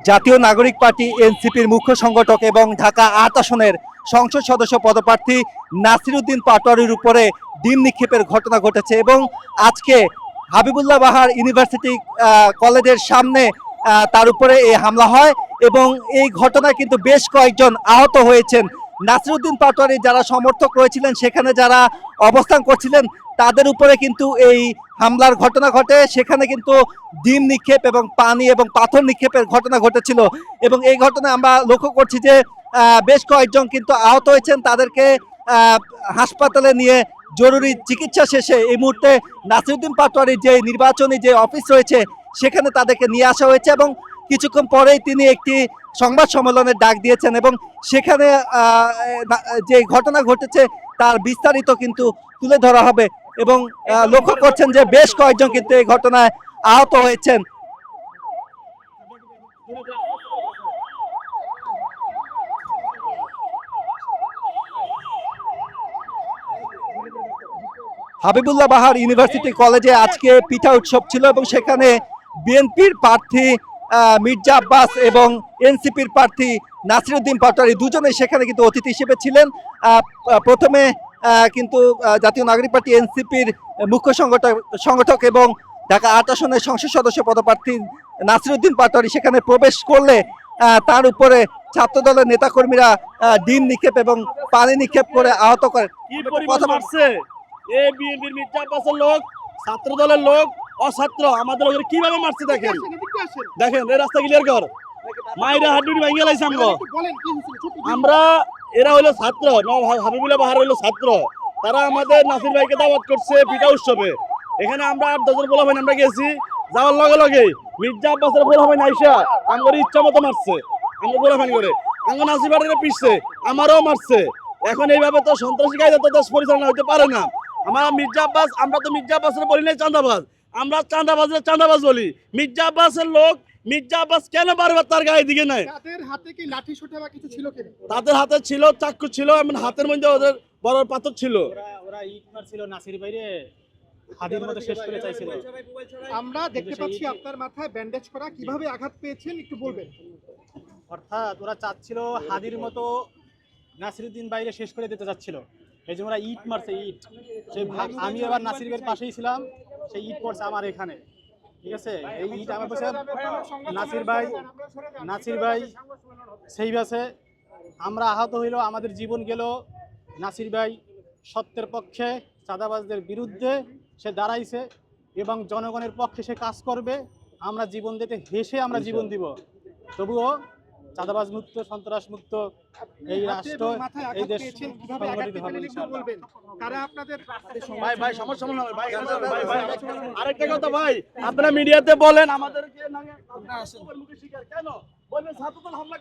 জাতীয় নাগরিক পার্টি এনসিপির মুখ্য সংগঠক এবং ঢাকা ৮ আসনের সংসদ সদস্য পদপ্রার্থী নাসিরউদ্দিন পাটোয়ারির উপরে ডিম নিক্ষেপের ঘটনা ঘটেছে এবং আজকে হাবিবুল্লাহ বাহার ইউনিভার্সিটি কলেজের সামনে তার উপরে এই হামলা হয় এবং এই ঘটনায় কিন্তু বেশ কয়েকজন আহত হয়েছেন। নাসিরউদ্দিন পাটোয়ারি যারা সমর্থক রয়েছিলেন, সেখানে যারা অবস্থান করছিলেন, তাদের উপরে কিন্তু এই হামলার ঘটনা ঘটে। সেখানে কিন্তু ডিম নিক্ষেপ এবং পানি এবং পাথর নিক্ষেপের ঘটনা ঘটেছিল এবং এই ঘটনায় আমরা লক্ষ্য করছি যে বেশ কয়েকজন কিন্তু আহত হয়েছেন। তাদেরকে হাসপাতালে নিয়ে জরুরি চিকিৎসা শেষে এই মুহূর্তে নাসিরউদ্দিন পাটোয়ারির যে নির্বাচনী যে অফিস রয়েছে সেখানে তাদেরকে নিয়ে আসা হয়েছে এবং কিছুক্ষণ পরেই তিনি একটি সংবাদ সম্মেলনের ডাক দিয়েছেন এবং সেখানে যে ঘটনা ঘটেছে তার বিস্তারিত কিন্তু তুলে ধরা হবে এবং লক্ষ্য করছেন যে বেশ কয়েকজন কিন্তু এই ঘটনায় আহত হয়েছেন। হাবিবুল্লাহ বাহার ইউনিভার্সিটি কলেজে আজকে পিঠা উৎসব ছিল এবং সেখানে বিএনপির প্রার্থী মির্জা আব্বাস এবং এনসিপির প্রার্থী নাসিরউদ্দিন পাটোয়ারি দুজনেই সেখানে কিন্তু অতিথি হিসেবে ছিলেন। প্রথমে কিন্তু জাতীয় নাগরিক পার্টি এনসিপির মুখ্য সংগঠক এবং ঢাকা ৮ আসনের সংসদ সদস্য পদপ্রার্থী নাসিরউদ্দিন পাটোয়ারি সেখানে প্রবেশ করলে তার উপরে ছাত্রদলের নেতাকর্মীরা ডিম নিক্ষেপ এবং পানি নিক্ষেপ করে আহত করেন। কথা মারছে এই বিএনপির মির্জা আব্বাসের লোক, ছাত্র দলের লোক, অছাত্র আমাদের লোকের কিভাবে মারছে দেখেন এই রাস্তা ক্লিয়ার কর। মাইরা হাড্ডি ভাঙিয়ে লাইছে আমরা। এরা হলো ছাত্র, হাবিবুল্লাহ বাহার হলো ছাত্র। তারা আমাদের নাসির ভাইকে দাওয়াত করছে পিঠা উৎসবে। এখানে আমরা ৮-১০ জন পোলাপাইন আমরা গেছি। যাওয়ার লগে লগে মির্জা আব্বাসের পোলাপাইন আইসা আমার ইচ্ছা মতো মারছে। আমরা পোলাপাইন করে আঙ্গ নাসির ভাইকে পিটছে, আমারও মারছে। এখন এইভাবে তো সন্ত্রাসী কায়দা তো দেশ পরিচালনা হতে পারে না। আমরা মির্জা আব্বাস, আমরা তো মির্জা আব্বাসের বলি নাই চাঁদাবাজ, আমরা চাঁদাবাজ বলি। মির্জা আব্বাসের লোক, মির্জা আব্বাস কেন বারবার তার গায়ে দিকে নাই? তাদের হাতে কি লাঠি সোঁটা বা কিছু ছিল কি? তাদের হাতে ছিল চাকু ছিল, এমন হাতের মধ্যে ওদের বড় পাথর ছিল। ওরা ইট মারছিল নাসির ভাইরে, হাদির মতো শেষ করে চাইছিল। আমরা দেখতে পাচ্ছি আপনার মাথায় ব্যান্ডেজ করা, কিভাবে আঘাত পেয়েছেন একটু বলবেন? অর্থাৎ ওরা চাচ্ছিল হাদির মতো নাসিরউদ্দিন বাইরে শেষ করে দিতে চাচ্ছিল, এই জন্য ওরা ইট মারছে। ইট সেই আমি এবার নাসির ভাইয়ের পাশেই ছিলাম, সেই ইট পড়ছে আমার এখানে, ঠিক আছে? এই ইট আমার পাশে নাসির ভাই সেই বাসে আমরা আহত হইল, আমাদের জীবন গেল। নাসির ভাই সত্যের পক্ষে, চাঁদাবাজদের বিরুদ্ধে সে দাঁড়াইছে এবং জনগণের পক্ষে সে কাজ করবে। আমরা জীবন দিতে হেসে আমরা জীবন দিব, তবুও চাঁদাবাজ মুক্ত, সন্ত্রাস মুক্ত এই রাষ্ট্র, এই দেশ সংগঠিত হবে ইনশাআল্লাহ। ভাই ভাই সমস্যা মনে হয় ভাই। আরেকটা কথা ভাই, আপনারা মিডিয়াতে বলেন আমাদেরকে কেন বলবেন ছাত্রদল হামলা